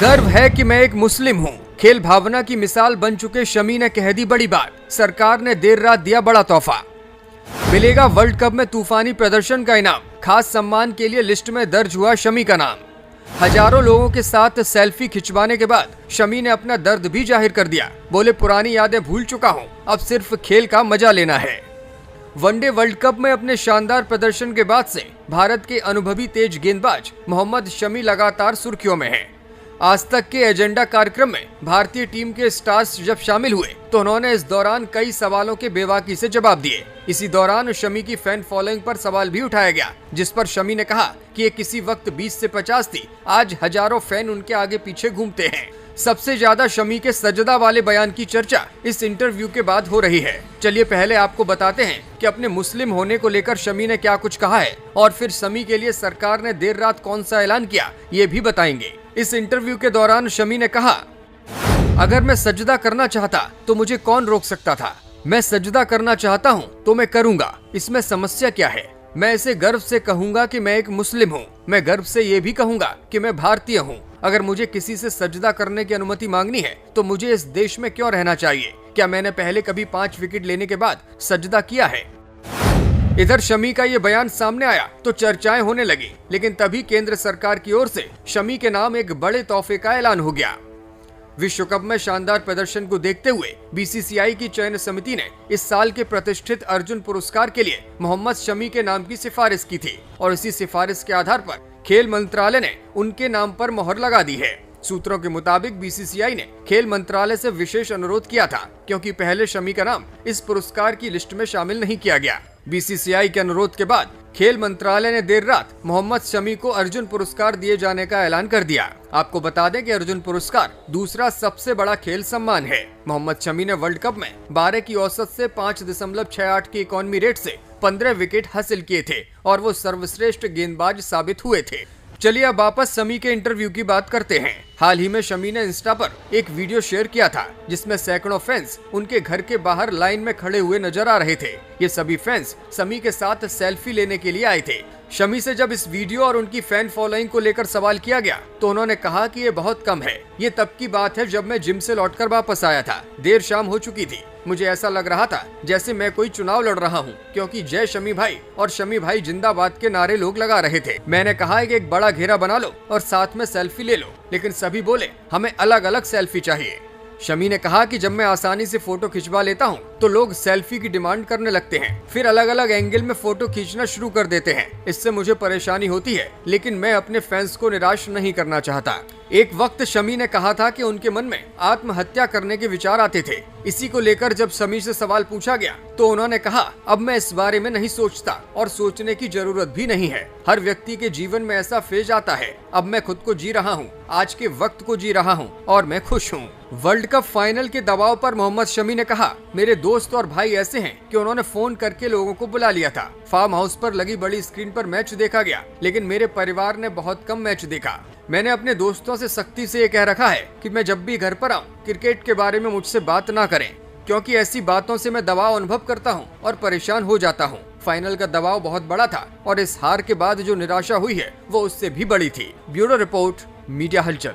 गर्व है कि मैं एक मुस्लिम हूँ। खेल भावना की मिसाल बन चुके शमी ने कह दी बड़ी बात। सरकार ने देर रात दिया बड़ा तोहफा। मिलेगा वर्ल्ड कप में तूफानी प्रदर्शन का इनाम। खास सम्मान के लिए लिस्ट में दर्ज हुआ शमी का नाम। हजारों लोगों के साथ सेल्फी खिंचवाने के बाद शमी ने अपना दर्द भी जाहिर कर दिया। बोले, पुरानी यादें भूल चुका हूँ, अब सिर्फ खेल का मजा लेना है। वनडे वर्ल्ड कप में अपने शानदार प्रदर्शन के बाद से भारत के अनुभवी तेज गेंदबाज मोहम्मद शमी लगातार सुर्खियों में हैं। आज तक के एजेंडा कार्यक्रम में भारतीय टीम के स्टार्स जब शामिल हुए तो उन्होंने इस दौरान कई सवालों के बेबाकी से जवाब दिए। इसी दौरान शमी की फैन फॉलोइंग पर सवाल भी उठाया गया, जिस पर शमी ने कहा कि ये किसी वक्त 20 से 50 थी, आज हजारों फैन उनके आगे पीछे घूमते हैं। सबसे ज्यादा शमी के सजदा वाले बयान की चर्चा इस इंटरव्यू के बाद हो रही है। चलिए पहले आपको बताते हैं कि अपने मुस्लिम होने को लेकर शमी ने क्या कुछ कहा है, और फिर शमी के लिए सरकार ने देर रात कौन सा ऐलान किया, ये भी बताएंगे। इस इंटरव्यू के दौरान शमी ने कहा, अगर मैं सजदा करना चाहता तो मुझे कौन रोक सकता था। मैं सजदा करना चाहता हूँ तो मैं करूँगा, इसमें समस्या क्या है। मैं इसे गर्व से कहूँगा कि मैं एक मुस्लिम हूँ। मैं गर्व से ये भी कहूँगा कि मैं भारतीय हूँ। अगर मुझे किसी से सजदा करने की अनुमति मांगनी है तो मुझे इस देश में क्यों रहना चाहिए। क्या मैंने पहले कभी 5 विकेट लेने के बाद सजदा किया है। इधर शमी का ये बयान सामने आया तो चर्चाएं होने लगी, लेकिन तभी केंद्र सरकार की ओर से शमी के नाम एक बड़े तोहफे का ऐलान हो गया। विश्व कप में शानदार प्रदर्शन को देखते हुए बीसीसीआई की चयन समिति ने इस साल के प्रतिष्ठित अर्जुन पुरस्कार के लिए मोहम्मद शमी के नाम की सिफारिश की थी, और इसी सिफारिश के आधार पर खेल मंत्रालय ने उनके नाम पर मोहर लगा दी है। सूत्रों के मुताबिक बीसीसीआई ने खेल मंत्रालय से विशेष अनुरोध किया था, क्योंकि पहले शमी का नाम इस पुरस्कार की लिस्ट में शामिल नहीं किया गया। बीसीसीआई के अनुरोध के बाद खेल मंत्रालय ने देर रात मोहम्मद शमी को अर्जुन पुरस्कार दिए जाने का ऐलान कर दिया। आपको बता दें कि अर्जुन पुरस्कार दूसरा सबसे बड़ा खेल सम्मान है। मोहम्मद शमी ने वर्ल्ड कप में 12 की औसत से 5.68 की इकॉनमी रेट से 15 विकेट हासिल किए थे, और वो सर्वश्रेष्ठ गेंदबाज साबित हुए थे। चलिए अब वापस शमी के इंटरव्यू की बात करते हैं। हाल ही में शमी ने इंस्टा पर एक वीडियो शेयर किया था, जिसमें सैकड़ों फैंस उनके घर के बाहर लाइन में खड़े हुए नजर आ रहे थे। ये सभी फैंस शमी के साथ सेल्फी लेने के लिए आए थे। शमी से जब इस वीडियो और उनकी फैन फॉलोइंग को लेकर सवाल किया गया तो उन्होंने कहा कि ये बहुत कम है। ये तब की बात है जब मैं जिम से लौटकर वापस आया था। देर शाम हो चुकी थी। मुझे ऐसा लग रहा था जैसे मैं कोई चुनाव लड़ रहा हूँ, क्योंकि जय शमी भाई और शमी भाई जिंदाबाद के नारे लोग लगा रहे थे। मैंने कहा कि एक बड़ा घेरा बना लो और साथ में सेल्फी ले लो, लेकिन सभी बोले हमें अलग अलग सेल्फी चाहिए। शमी ने कहा कि जब मैं आसानी से फोटो खिंचवा लेता हूं तो लोग सेल्फी की डिमांड करने लगते हैं, फिर अलग अलग एंगल में फोटो खींचना शुरू कर देते हैं। इससे मुझे परेशानी होती है, लेकिन मैं अपने फैंस को निराश नहीं करना चाहता। एक वक्त शमी ने कहा था कि उनके मन में आत्महत्या करने के विचार आते थे। इसी को लेकर जब शमी से सवाल पूछा गया तो उन्होंने कहा, अब मैं इस बारे में नहीं सोचता और सोचने की जरूरत भी नहीं है। हर व्यक्ति के जीवन में ऐसा फेज आता है। अब मैं खुद को जी रहा हूँ, आज के वक्त को जी रहा हूँ और मैं खुश हूँ। वर्ल्ड कप फाइनल के दबाव पर मोहम्मद शमी ने कहा, मेरे दोस्त और भाई ऐसे हैं कि उन्होंने फोन करके लोगों को बुला लिया था। फार्म हाउस पर लगी बड़ी स्क्रीन पर मैच देखा गया, लेकिन मेरे परिवार ने बहुत कम मैच देखा। मैंने अपने दोस्तों से सख्ती से ये कह रखा है कि मैं जब भी घर पर आऊँ क्रिकेट के बारे में मुझसे बात ना करें, क्योंकि ऐसी बातों से मैं दबाव अनुभव करता हूँ और परेशान हो जाता हूँ। फाइनल का दबाव बहुत बड़ा था और इस हार के बाद जो निराशा हुई है वो उससे भी बड़ी थी। ब्यूरो रिपोर्ट, मीडिया हलचल।